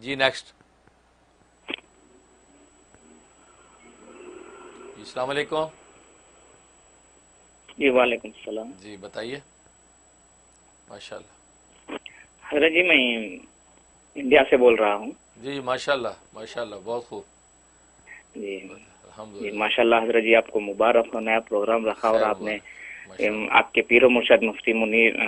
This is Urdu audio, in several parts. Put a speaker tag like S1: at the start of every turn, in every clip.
S1: جی نیکسٹ. السلام علیکم.
S2: جی وعلیکم السلام.
S1: جی بتائیے. ماشاء اللہ.
S2: حضرت جی میں انڈیا سے بول رہا ہوں.
S1: جی ماشاء اللہ ماشاء اللہ بہت خوب.
S2: جی
S1: الحمد
S2: جی
S1: للہ.
S2: ماشاء اللہ حضرت جی آپ کو مبارک ہو, نیا پروگرام رکھا اور
S1: خیر
S2: آپ نے
S1: مبارک ماشاء اللہ.
S2: آپ کے پیر و مرشد مفتی منیر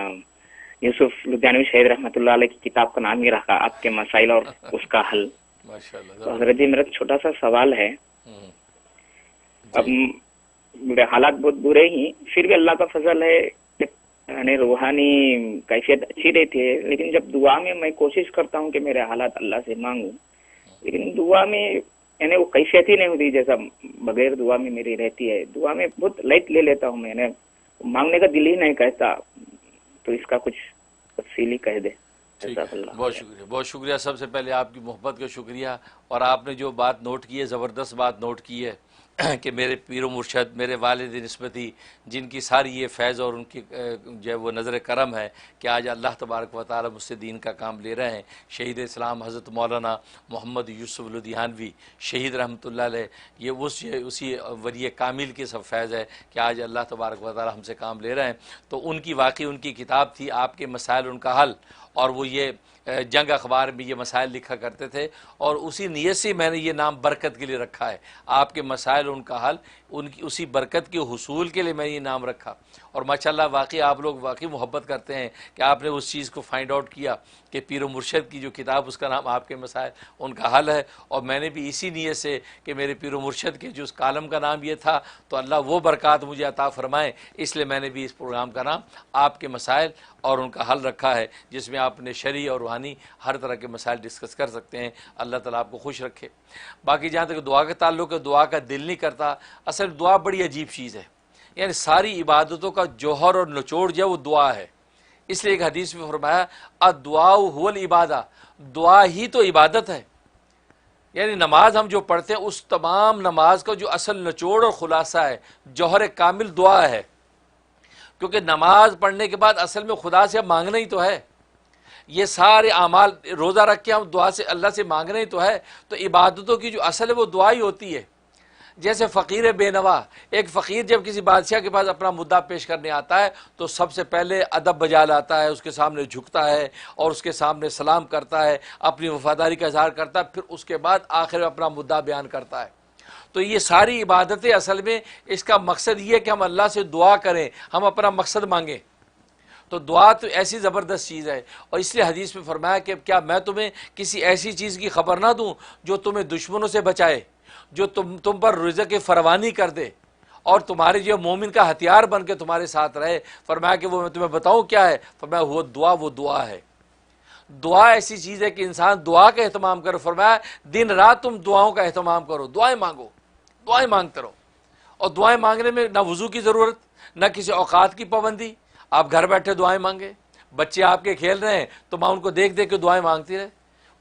S2: یوسف لدھیانوی شہید رحمۃ اللہ علیہ کی کتاب کا نام ہی رکھا آپ کے مسائل اور اس کا حل.
S1: ماشاء اللہ
S2: تو حضرت جی میرا چھوٹا سا سوال ہے. اب
S1: جی
S2: میرے حالات بہت برے ہی, پھر بھی اللہ کا فضل ہے کہ یعنی روحانی کیفیت اچھی رہتی ہے, لیکن جب دعا میں کوشش کرتا ہوں کہ میرے حالات اللہ سے مانگوں, لیکن دعا میں یعنی وہ کیفیت ہی نہیں ہوتی جیسا بغیر دعا میں میری رہتی ہے. دعا میں بہت لائٹ لے لیتا ہوں میں نے, مانگنے کا دل ہی نہیں کہتا. تو اس کا کچھ تفصیلی کہہ دے.
S1: ٹھیک ہے. بہت شکریہ بہت شکریہ. سب سے پہلے آپ کی محبت کا شکریہ, اور آپ نے جو بات نوٹ کی ہے زبردست بات نوٹ کی ہے کہ میرے پیر و مرشد میرے والد نسبتی جن کی ساری یہ فیض اور ان کی جو ہے وہ نظر کرم ہے کہ آج اللہ تبارک و تعالی مجھ سے دین کا کام لے رہے ہیں. شہید اسلام حضرت مولانا محمد یوسف لدھیانوی شہید رحمۃ اللہ علیہ, یہ اسی ولی کامل کی سب فیض ہے کہ آج اللہ تبارک و تعالی ہم سے کام لے رہے ہیں. تو ان کی واقعی ان کی کتاب تھی آپ کے مسائل ان کا حل, اور وہ یہ جنگ اخبار میں یہ مسائل لکھا کرتے تھے, اور اسی نیت سے میں نے یہ نام برکت کے لیے رکھا ہے. آپ کے مسائل ان کا حل, ان کی اسی برکت کے حصول کے لیے میں نے یہ نام رکھا. اور ماشاءاللہ واقعی آپ لوگ واقعی محبت کرتے ہیں کہ آپ نے اس چیز کو فائنڈ آؤٹ کیا کہ پیر و مرشد کی جو کتاب اس کا نام آپ کے مسائل ان کا حل ہے. اور میں نے بھی اسی نیت سے کہ میرے پیر و مرشد کے جو اس کالم کا نام یہ تھا, تو اللہ وہ برکات مجھے عطا فرمائے, اس لیے میں نے بھی اس پروگرام کا نام آپ کے مسائل اور ان کا حل رکھا ہے, جس میں آپ نے شرعی اور روحانی ہر طرح کے مسائل ڈسکس کر سکتے ہیں. اللہ تعالیٰ آپ کو خوش رکھے. باقی جہاں تک دعا کا تعلق ہے, دعا کا دل نہیں کرتا. اصل دعا بڑی عجیب چیز ہے, یعنی ساری عبادتوں کا جوہر اور نچوڑ جو ہے وہ دعا ہے. اس لیے ایک حدیث میں فرمایا الدعاء هو العبادہ, دعا ہی تو عبادت ہے. یعنی نماز ہم جو پڑھتے ہیں اس تمام نماز کا جو اصل نچوڑ اور خلاصہ ہے, جوہر کامل دعا ہے. کیونکہ نماز پڑھنے کے بعد اصل میں خدا سے مانگنا ہی تو ہے. یہ سارے اعمال روزہ رکھ کے ہم دعا سے اللہ سے مانگنا ہی تو ہے. تو عبادتوں کی جو اصل ہے وہ دعا ہی ہوتی ہے. جیسے فقیر بے نوا, ایک فقیر جب کسی بادشاہ کے پاس اپنا مدعا پیش کرنے آتا ہے تو سب سے پہلے ادب بجا لاتا ہے, اس کے سامنے جھکتا ہے اور اس کے سامنے سلام کرتا ہے, اپنی وفاداری کا اظہار کرتا ہے, پھر اس کے بعد آخر میں اپنا مدعا بیان کرتا ہے. تو یہ ساری عبادتیں اصل میں اس کا مقصد یہ ہے کہ ہم اللہ سے دعا کریں, ہم اپنا مقصد مانگیں. تو دعا تو ایسی زبردست چیز ہے. اور اس لیے حدیث میں فرمایا کہ کیا میں تمہیں کسی ایسی چیز کی خبر نہ دوں جو تمہیں دشمنوں سے بچائے, جو تم پر رزق فراوانی کر دے, اور تمہارے جو مومن کا ہتھیار بن کے تمہارے ساتھ رہے. فرمایا کہ وہ میں تمہیں بتاؤں کیا ہے؟ فرمایا وہ دعا ہے. دعا ایسی چیز ہے کہ انسان دعا کا اہتمام کرو. فرمایا دن رات تم دعاؤں کا اہتمام کرو, دعائیں مانگو, دعائیں مانگتے رہو. اور دعائیں مانگنے میں نہ وضو کی ضرورت, نہ کسی اوقات کی پابندی. آپ گھر بیٹھے دعائیں مانگے. بچے آپ کے کھیل رہے ہیں تو ماں ان کو دیکھ دیکھ کے دعائیں مانگتی رہے,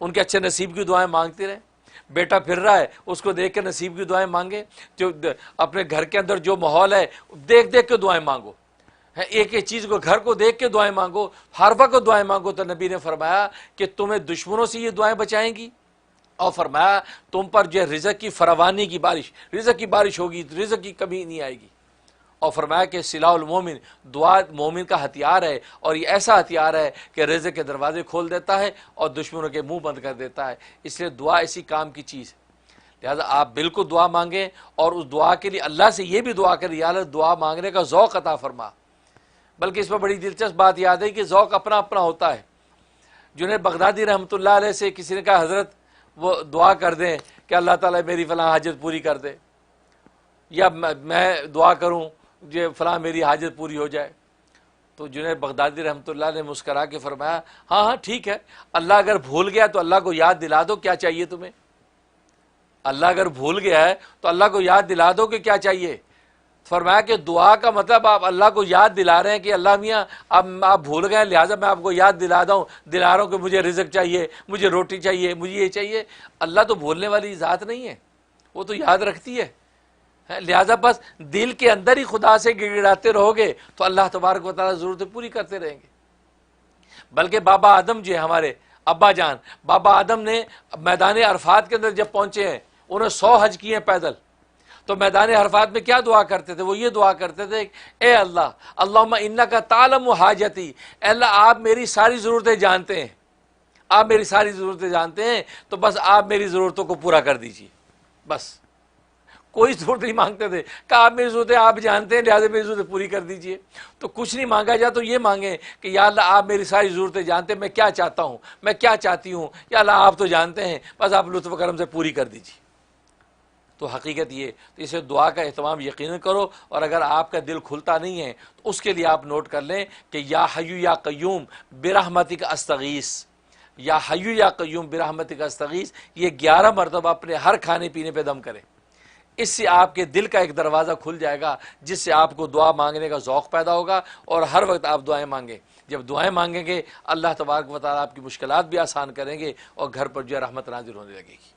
S1: ان کے اچھے نصیب کی دعائیں مانگتی رہے. بیٹا پھر رہا ہے اس کو دیکھ کے نصیب کی دعائیں مانگے. جو اپنے گھر کے اندر جو ماحول ہے دیکھ دیکھ کے دعائیں مانگو. ایک ایک چیز کو, گھر کو دیکھ کے دعائیں مانگو, ہر وقت دعائیں مانگو. تو نبی نے فرمایا کہ تمہیں دشمنوں سے یہ دعائیں بچائیں گی, اور فرمایا تم پر جو رزق کی فراوانی کی بارش, رزق کی بارش ہوگی, رزق کی کمی نہیں آئے گی. اور فرمایا کہ سلاح المومن, دعا مومن کا ہتھیار ہے, اور یہ ایسا ہتھیار ہے کہ رزق کے دروازے کھول دیتا ہے اور دشمنوں کے منہ بند کر دیتا ہے. اس لیے دعا ایسی کام کی چیز ہے. لہٰذا آپ بالکل دعا مانگیں, اور اس دعا کے لیے اللہ سے یہ بھی دعا کریں یا اللہ دعا مانگنے کا ذوق عطا فرما. بلکہ اس میں بڑی دلچسپ بات یاد ہے کہ ذوق اپنا اپنا ہوتا ہے. جنید بغدادی رحمۃ اللہ علیہ سے کسی نے کہا حضرت وہ دعا کر دیں کہ اللہ تعالیٰ میری فلاں حاجت پوری کر دے, یا میں دعا کروں جو فلاں میری حاجت پوری ہو جائے. تو جنید بغدادی رحمۃ اللہ نے مسکرا کے فرمایا ہاں ہاں ٹھیک ہے, اللہ اگر بھول گیا تو اللہ کو یاد دلا دو کیا چاہیے تمہیں. اللہ اگر بھول گیا ہے تو اللہ کو یاد دلا دو کہ کیا چاہیے. فرمایا کہ دعا کا مطلب آپ اللہ کو یاد دلا رہے ہیں کہ اللہ میاں اب آپ بھول گئے, لہٰذا میں آپ کو یاد دلا رہا ہوں کہ مجھے رزق چاہیے, مجھے روٹی چاہیے, مجھے یہ چاہیے. اللہ تو بھولنے والی ذات نہیں ہے, وہ تو یاد رکھتی ہے. لہٰذا بس دل کے اندر ہی خدا سے گڑگڑاتے رہو گے تو اللہ تبارک و تعالیٰ ضرورتیں پوری کرتے رہیں گے. بلکہ بابا آدم جو ہے ہمارے ابا جان بابا آدم نے میدان عرفات کے اندر جب پہنچے ہیں، انہوں نے 100 حج کیے ہیں پیدل، تو میدان عرفات میں کیا دعا کرتے تھے؟ وہ یہ دعا کرتے تھے، اے اللہ اللہم انکا تعلم حاجتی، اے اللہ آپ میری ساری ضرورتیں جانتے ہیں، آپ میری ساری ضرورتیں جانتے ہیں، تو بس آپ میری ضرورتوں کو پورا کر دیجیے، بس کوئی ضرورت نہیں مانگتے تھے کہ آپ میری ضرورتیں آپ جانتے ہیں لہٰذا میری ضرورتیں پوری کر دیجیے۔ تو کچھ نہیں مانگا جائے تو یہ مانگیں کہ یا اللہ آپ میری ساری ضرورتیں جانتے ہیں، میں کیا چاہتا ہوں، میں کیا چاہتی ہوں، یا اللہ آپ تو جانتے ہیں، بس آپ لطف و کرم سے پوری کر دیجیے۔ تو حقیقت یہ، تو اسے دعا کا اہتمام یقیناً کرو، اور اگر آپ کا دل کھلتا نہیں ہے تو اس کے لیے آپ نوٹ کر لیں کہ یا حیو یا قیوم برحمتک استغیث، یا حیو یا قیوم برحمتک استغیث، یہ 11 مرتبہ اپنے ہر کھانے پینے پہ دم کریں۔ اس سے آپ کے دل کا ایک دروازہ کھل جائے گا، جس سے آپ کو دعا مانگنے کا ذوق پیدا ہوگا، اور ہر وقت آپ دعائیں مانگیں۔ جب دعائیں مانگیں گے اللہ تبارک و تعالیٰ آپ کی مشکلات بھی آسان کریں گے، اور گھر پر جو ہے رحمت نازل ہونے لگے گی۔